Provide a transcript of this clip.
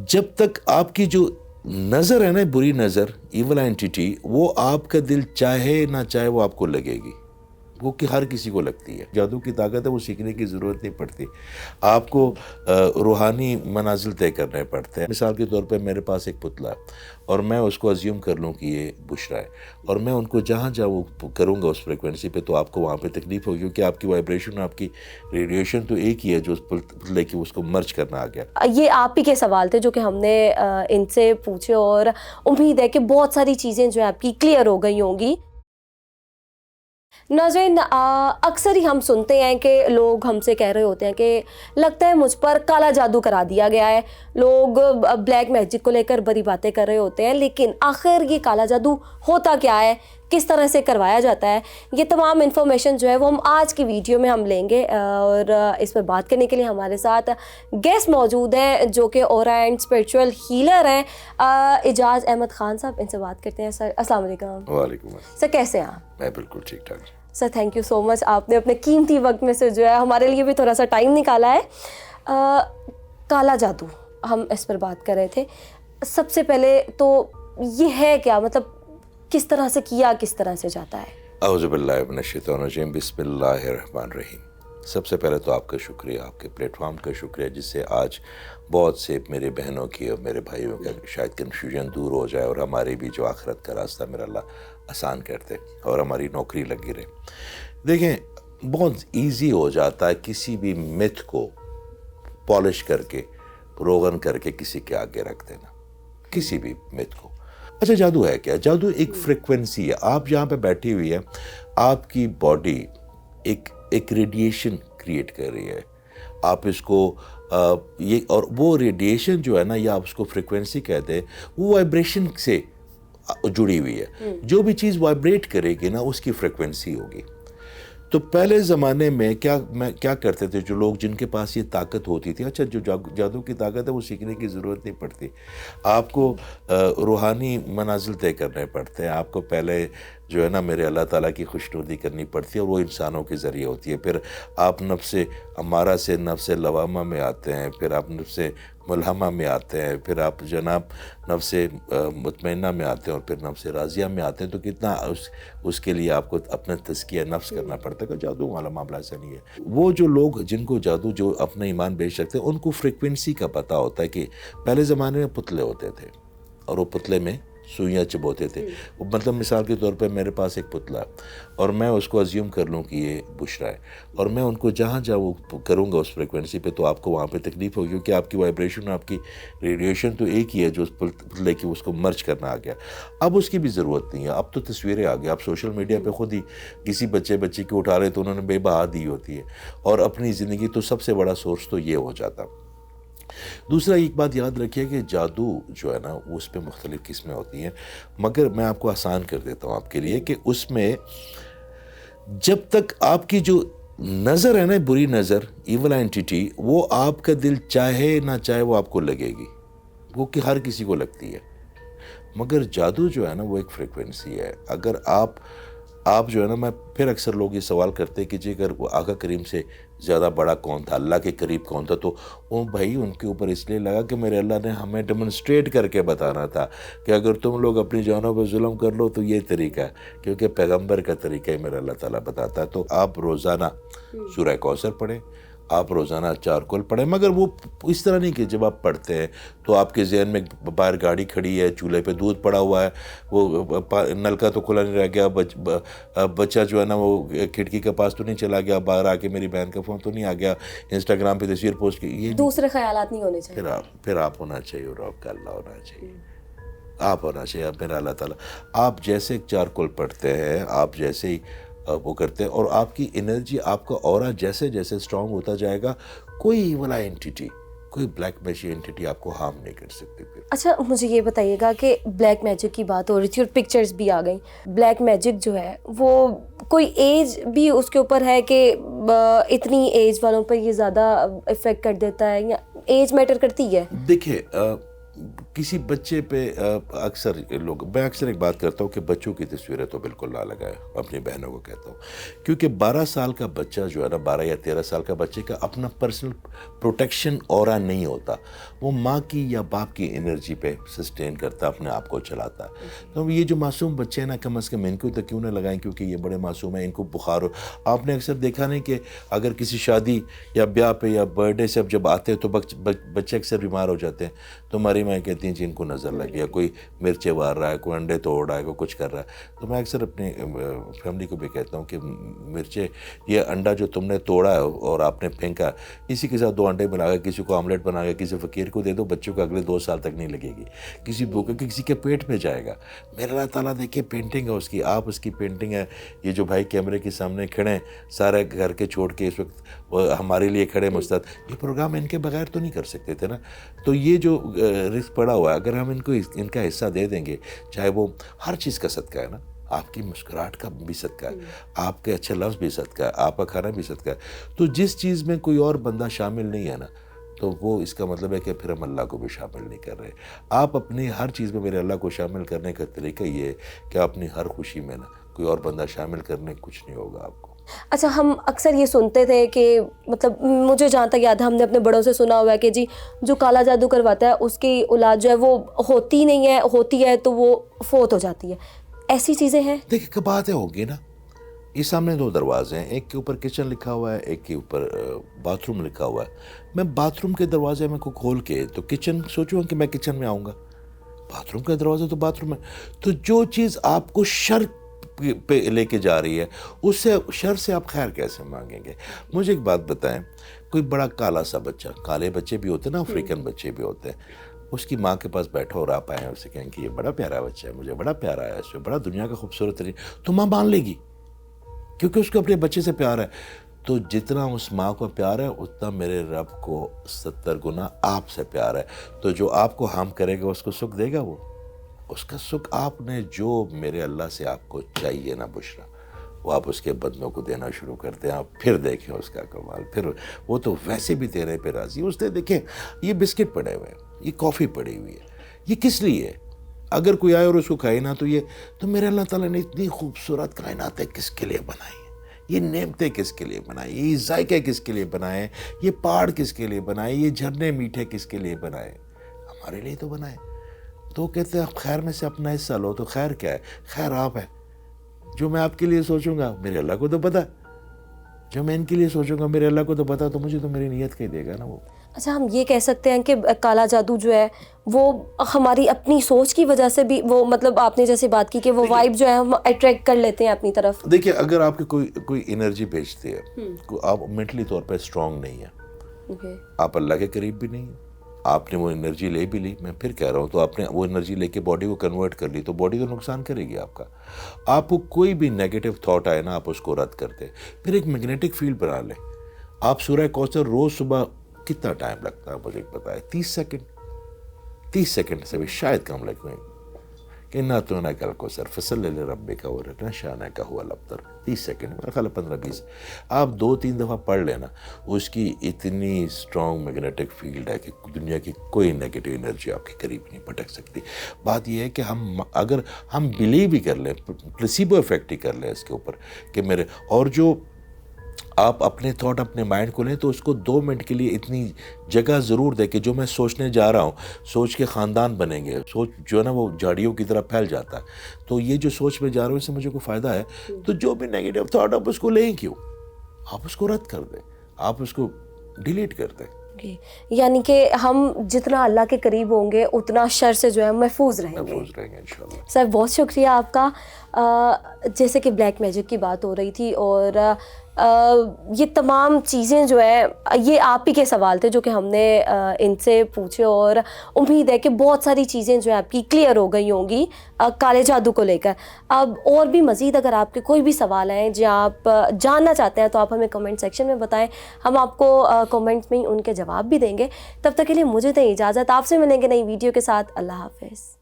جب تک آپ کی جو نظر ہے نا بری نظر، ایول اینٹیٹی، وہ آپ کا دل چاہے نہ چاہے وہ آپ کو لگے گی، وہ کہ ہر کسی کو لگتی ہے۔ جادو کی طاقت ہے، وہ سیکھنے کی ضرورت نہیں پڑتی، آپ کو روحانی منازل طے کرنے پڑتے ہیں۔ مثال کے طور پہ میرے پاس ایک پتلا ہے اور میں اس کو ازیوم کر لوں کہ یہ بشرا ہے، اور میں ان کو جہاں وہ کروں گا اس فریکوینسی پہ، تو آپ کو وہاں پہ تکلیف ہوگی، کیونکہ آپ کی وائبریشن، آپ کی ریڈیشن تو ایک ہی ہے جو اس پتلے کی اس کو مرج کرنا آ گیا۔ یہ آپ ہی کے سوال تھے جو کہ ہم نے ان سے پوچھے، اور امید ہے کہ بہت ساری چیزیں جو آپ کی کلیئر ہو گئی ہوں گی۔ ناظرین، اکثر ہی ہم سنتے ہیں کہ لوگ ہم سے کہہ رہے ہوتے ہیں کہ لگتا ہے مجھ پر کالا جادو کرا دیا گیا ہے، لوگ بلیک میجک کو لے کر بڑی باتیں کر رہے ہوتے ہیں، لیکن آخر یہ کالا جادو ہوتا کیا ہے، کس طرح سے کروایا جاتا ہے، یہ تمام انفارمیشن جو ہے وہ ہم آج کی ویڈیو میں ہم لیں گے، اور اس پر بات کرنے کے لیے ہمارے ساتھ گیسٹ موجود ہیں جو کہ اورا اینڈ اسپریچول ہیلر ہیں، اعجاز احمد خان صاحب۔ ان سے بات کرتے ہیں۔ سر السلام علیکم۔ وعلیکم السلام۔ سر کیسے ہیں آپ؟ میں بالکل ٹھیک ٹھاک۔ سر تھینک یو سو مچ، آپ نے اپنے قیمتی وقت میں سے جو ہے ہمارے لیے بھی تھوڑا سا ٹائم نکالا ہے۔ کالا جادو ہم اس پر بات کر رہے تھے۔ سب سے پہلے تو یہ ہے کیا، مطلب کس طرح سے کیا، کس طرح سے جاتا ہے؟ اعوذ باللہ من الشیطان الرجیم، بسم اللہ الرحمن الرحیم۔ سب سے پہلے تو آپ کا شکریہ، آپ کے پلیٹ فارم کا شکریہ، جس سے آج بہت سے میرے بہنوں کی اور میرے بھائیوں کا شاید کنفیوژن دور ہو جائے، اور ہماری بھی جو آخرت کا راستہ میرا اللہ آسان کرتے اور ہماری نوکری لگی رہے۔ دیکھیں، بہت ایزی ہو جاتا ہے کسی بھی متھ کو پالش کر کے، روغن کر کے کسی کے آگے رکھ دینا، کسی بھی متھ کو۔ اچھا، جادو ہے کیا؟ جادو ایک فریکوینسی ہے۔ آپ یہاں پہ بیٹھی ہوئی ہے، آپ کی باڈی ایک ریڈیشن کریٹ کر رہی ہے، آپ اس کو یہ، اور وہ ریڈیشن جو ہے نا، یا آپ اس کو فریکوینسی کہتے ہیں، وہ وائبریشن سے جڑی ہوئی ہے۔ جو بھی چیز وائبریٹ کرے گی نا، اس کی فریکوینسی ہوگی۔ تو پہلے زمانے میں کیا کرتے تھے جو لوگ، جن کے پاس یہ طاقت ہوتی تھی، اچھا جو جادو کی طاقت ہے وہ سیکھنے کی ضرورت نہیں پڑتی، آپ کو روحانی منازل طے کرنے پڑتے ہیں، آپ کو پہلے جو ہے نا میرے اللہ تعالیٰ کی خوشنودی کرنی پڑتی ہے، اور وہ انسانوں کے ذریعے ہوتی ہے۔ پھر آپ نفس امارہ سے نفس لوامہ میں آتے ہیں، پھر آپ نفس ملہمہ میں آتے ہیں، پھر آپ جناب نفس مطمئنہ میں آتے ہیں، اور پھر نفس راضیہ میں آتے ہیں۔ تو کتنا اس کے لیے آپ کو اپنا تزکیہ نفس کرنا پڑتا ہے، کہ جادو والا معاملہ ایسا نہیں ہے۔ وہ جو لوگ جن کو جادو، جو اپنا ایمان بیچ رکھتے ہیں، ان کو فریکوینسی کا پتہ ہوتا ہے کہ پہلے زمانے میں پتلے ہوتے تھے، اور وہ پتلے میں سوئیاں چبوتے تھے۔ مطلب مثال کے طور پہ میرے پاس ایک پتلا ہے اور میں اس کو ازیوم کر لوں کہ یہ بشرا ہے، اور میں ان کو جہاں وہ کروں گا اس فریکوینسی پہ، تو آپ کو وہاں پہ تکلیف ہوگی، کیونکہ آپ کی وائبریشن، آپ کی ریڈیشن تو ایک ہی ہے جو اس پتلے کی اس کو مرج کرنا آ گیا۔ اب اس کی بھی ضرورت نہیں ہے، اب تو تصویریں آ گئی، آپ سوشل میڈیا پہ خود ہی کسی بچے کی اٹھا رہے تو انہوں نے بے بہا دی ہوتی ہے، اور اپنی زندگی تو سب سے بڑا سورس تو یہ ہو جاتا۔ دوسرا ایک بات یاد رکھیے کہ جادو جو ہے نا، اس پہ مختلف قسمیں ہوتی ہیں، مگر میں آپ کو آسان کر دیتا ہوں آپ کے لیے، کہ اس میں جب تک آپ کی جو نظر ہے نا بری نظر، ایول اینٹیٹی، وہ آپ کا دل چاہے نہ چاہے وہ آپ کو لگے گی، وہ کہ ہر کسی کو لگتی ہے۔ مگر جادو جو ہے نا، وہ ایک فریکوینسی ہے۔ اگر آپ جو ہے نا، میں پھر اکثر لوگ یہ سوال کرتے کہ جی اگر وہ آقا کریم سے زیادہ بڑا کون تھا، اللہ کے قریب کون تھا، تو وہ بھائی ان کے اوپر اس لیے لگا کہ میرے اللہ نے ہمیں ڈیمونسٹریٹ کر کے بتانا تھا کہ اگر تم لوگ اپنی جانوں پر ظلم کر لو تو یہ طریقہ ہے، کیونکہ پیغمبر کا طریقہ ہی میرا اللہ تعالیٰ بتاتا ہے۔ تو آپ روزانہ سورہ کوثر پڑھیں، آپ روزانہ 4 کل پڑھیں، مگر وہ اس طرح نہیں کہ جب آپ پڑھتے ہیں تو آپ کے ذہن میں باہر گاڑی کھڑی ہے، چولہے پہ دودھ پڑا ہوا ہے، وہ نلکا تو کھلا نہیں رہ گیا، بچہ جو ہے نا وہ کھڑکی کے پاس تو نہیں چلا گیا، باہر آ کے میری بہن کا فون تو نہیں آ گیا، انسٹاگرام پہ تصویر پوسٹ کی، یہ دوسرے خیالات نہیں ہونے چاہیے۔ پھر آپ ہونا چاہیے، اور آپ کا اللہ ہونا چاہیے، آپ ہونا چاہیے، میرا اللہ تعالیٰ۔ آپ جیسے 4 کل پڑھتے ہیں، آپ جیسے ہی وہ کرتے ہیں، اور آپ کی انرجی، آپ کا اورا جیسے جیسے اسٹرانگ ہوتا جائے گا، کوئی ایول اینٹیٹی، کوئی بلیک میجک اینٹیٹی آپ کو ہارم نہیں کر سکتی۔ پھر اچھا مجھے یہ بتائیے گا کہ بلیک میجک کی بات ہو رہی تھی اور پکچرز بھی آ گئیں، بلیک میجک جو ہے وہ کوئی ایج بھی اس کے اوپر ہے کہ اتنی ایج والوں پر یہ زیادہ افیکٹ کر دیتا ہے، یا ایج میٹر کرتی ہے؟ دیکھیں، کسی بچے پہ اکثر لوگ، میں اکثر ایک بات کرتا ہوں کہ بچوں کی تصویریں تو بالکل نہ لگائے، اپنی بہنوں کو کہتا ہوں، کیونکہ 12 سال کا بچہ جو ہے نا، 12 یا 13 سال کا بچے کا اپنا پرسنل پروٹیکشن اورا نہیں ہوتا، وہ ماں کی یا باپ کی انرجی پہ سسٹین کرتا، اپنے آپ کو چلاتا ہے. تو یہ جو معصوم بچے ہیں نا، کم از کم ان کو تو کیوں نہ لگائیں، کیونکہ یہ بڑے معصوم ہیں، ان کو بخار ہو. آپ نے اکثر دیکھا نہیں کہ اگر کسی شادی یا بیاہ پہ یا برتھ ڈے سے جب آتے ہیں تو بچے اکثر بیمار ہو جاتے ہیں، تو ہماری مائیں کہتی ہیں جی ان کو نظر لگ گیا، کوئی مرچیں مار رہا ہے، کوئی انڈے توڑ رہا ہے، کوئی کچھ کر رہا ہے. تو میں اکثر اپنی فیملی کو بھی کہتا ہوں کہ مرچیں، یہ انڈا جو تم نے توڑا ہے اور آپ نے پھینکا، اسی کے ساتھ 2 انڈے بنا کے کسی کو آملیٹ بنا کے کسی فقیر کو دے دو، بچوں کو اگلے 2 سال تک نہیں لگے گی، کسی بھوکے کسی کے پیٹ میں جائے گا. میرا اللہ تعالیٰ دیکھیں پینٹنگ ہے اس کی، آپ اس کی پینٹنگ ہے. یہ جو بھائی کیمرے کے سامنے کھڑے ہیں، سارے گھر کے چھوڑ کے اس وقت ہمارے لیے کھڑے مستعد، یہ پروگرام ان کے بغیر تو نہیں کر سکتے تھے نا. تو یہ جو رزق پڑا ہوا ہے، اگر ہم ان کو ان کا حصہ دے دیں گے، چاہے وہ ہر چیز کا صدقہ ہے نا، آپ کی مسکراہٹ کا بھی صدقہ ہے، آپ کے اچھے لفظ بھی صدقہ ہے، آپ کا کھانا بھی صدقہ ہے. تو جس چیز میں کوئی اور بندہ شامل نہیں ہے نا، تو وہ اس کا مطلب ہے کہ پھر ہم اللہ کو بھی شامل نہیں کر رہے. آپ اپنی ہر چیز میں میرے اللہ کو شامل کرنے کا طریقہ یہ ہے کہ اپنی ہر خوشی میں نا کوئی اور بندہ شامل کرنے کچھ نہیں ہوگا آپ کو. اچھا، ہم اکثر یہ سنتے تھے کہ مطلب مجھے جہاں تک یاد ہے، ہم نے اپنے بڑوں سے سنا ہوا ہے کہ جی جو کالا جادو کرواتا ہے اس کی اولاد جو ہے وہ ہوتی نہیں ہے، ہوتی ہے تو وہ فوت ہو جاتی ہے. ایسی چیزیں ہیں؟ دیکھیں کہ باتیں ہوگی نا، یہ سامنے 2 دروازے ہیں، ایک کے اوپر کچن لکھا ہوا ہے، ایک کے اوپر باتھ روم لکھا ہوا ہے. میں باتھ روم کے دروازے میں کو کھول کے تو کچن سوچوں کہ میں کچن میں آؤں گا، باتھ روم کا دروازہ تو باتھ روم ہے. تو جو چیز آپ کو شر پہ لے کے جا رہی ہے، اس سے شر سے آپ خیر کیسے مانگیں گے؟ مجھے ایک بات بتائیں، کوئی بڑا کالا سا بچہ، کالے بچے بھی ہوتے ہیں نا، افریقن بچے بھی ہوتے ہیں، اس کی ماں کے پاس بیٹھا اور آپ آئے ہیں اسے کہیں کہ یہ بڑا پیارا بچہ ہے، مجھے بڑا پیارا ہے، اس میں بڑا دنیا کا خوبصورت ترین، تو ماں مان لے گی کیونکہ اس کو اپنے بچے سے پیار ہے. تو جتنا اس ماں کو پیار ہے اتنا میرے رب کو 70 گنا آپ سے پیار ہے. تو جو آپ کو ہارم کرے گا اس کو سکھ دے گا، وہ اس کا سکھ آپ نے جو میرے اللہ سے آپ کو چاہیے نا بشرا، وہ آپ اس کے بندوں کو دینا شروع کرتے ہیں. آپ پھر دیکھیں اس کا کمال، پھر وہ تو ویسے بھی تیرے پہ راضی. اس نے دیکھیں یہ بسکٹ پڑے ہوئے ہیں، یہ کافی پڑی ہوئی ہے، یہ کس لیے ہے؟ اگر کوئی آئے اور اس کو کھائے نا، تو میرے اللہ تعالیٰ نے اتنی خوبصورت کائناتیں کس کے لیے بنائی ہیں، یہ نعمتیں کس کے لیے بنائی، یہ ذائقے کس کے لیے بنائے، یہ پہاڑ کس کے لیے بنائے، یہ جھرنے میٹھے کس کے لیے بنائے؟ ہمارے لیے تو بنائے. تو کہتے ہیں آپ خیر میں سے اپنا حصہ لو. تو خیر کیا ہے؟ خیر آپ ہے. جو میں آپ کے لیے سوچوں گا میرے اللہ کو تو پتہ، جو میں ان کے لیے سوچوں گا میرے اللہ کو تو پتہ، تو مجھے تو میری نیت کا ہی دے گا نا وہ. اچھا، ہم یہ کہہ سکتے ہیں کہ کالا جادو جو ہے وہ ہماری اپنی سوچ کی وجہ سے بھی، وہ مطلب آپ نے جیسے بات کی کہ وہ وائب جو ہے ہم اٹریکٹ کر لیتے ہیں اپنی طرف. دیکھیے اگر آپ کی کوئی انرجی بھیجتی ہے، آپ مینٹلی طور پہ اسٹرانگ نہیں ہیں، آپ اللہ کے قریب بھی نہیں ہیں، آپ نے وہ انرجی لے بھی لی، میں پھر کہہ رہا ہوں، تو آپ نے وہ انرجی لے کے باڈی کو کنورٹ کر لی، تو باڈی تو نقصان کرے گی آپ کا. آپ کو کوئی بھی نیگیٹو تھاٹ آئے نا، آپ اس کو رد کر دیں، پھر ایک میگنیٹک فیلڈ بنا لیں. آپ سورہ کوثر روز صبح کتنا ٹائم لگتا ہے مجھے بتائے؟ 30 سیکنڈ سے بھی شاید کم لگیں کہ نہ تو نہ کل کو سر فصل لے ربے کا وہ رٹنا شانہ کا ہوا لبتر. 30 سیکنڈ میرا خیال 15-20 آپ 2-3 دفعہ پڑھ لینا، اس کی اتنی اسٹرانگ میگنیٹک فیلڈ ہے کہ دنیا کی کوئی نیگیٹو انرجی آپ کے قریب نہیں پٹک سکتی. بات یہ ہے کہ اگر ہم بلیو بھی کر لیں، پلیسیبو افیکٹ ہی کر لیں اس کے اوپر کہ میرے، اور جو آپ اپنے تھاٹ اپنے مائنڈ کو لیں تو اس کو 2 منٹ کے لیے اتنی جگہ ضرور دیں کہ جو میں سوچنے جا رہا ہوں، سوچ کے خاندان بنیں گے. سوچ جو ہے نا وہ جھاڑیوں کی طرح پھیل جاتا ہے. تو یہ جو سوچ میں جا رہا ہوں اس سے مجھے کوئی فائدہ ہے، تو جو بھی نیگیٹو تھاٹ آپ اس کو لیں کیوں، آپ اس کو رد کر دیں، آپ اس کو ڈیلیٹ کر دیں. یعنی کہ ہم جتنا اللہ کے قریب ہوں گے اتنا شر سے جو ہے محفوظ رہیں گے انشاءاللہ. سر بہت شکریہ آپ کا. جیسے کہ بلیک میجک کی بات ہو رہی تھی اور یہ تمام چیزیں جو ہے یہ آپ ہی کے سوال تھے جو کہ ہم نے ان سے پوچھے، اور امید ہے کہ بہت ساری چیزیں جو ہے آپ کی کلیئر ہو گئی ہوں گی کالے جادو کو لے کر. اب اور بھی مزید اگر آپ کے کوئی بھی سوال ہیں جو آپ جاننا چاہتے ہیں تو آپ ہمیں کمنٹ سیکشن میں بتائیں، ہم آپ کو کمنٹس میں ہی ان کے جواب بھی دیں گے. تب تک کے لیے مجھے دیں اجازت، آپ سے ملیں گے نئی ویڈیو کے ساتھ. اللہ حافظ.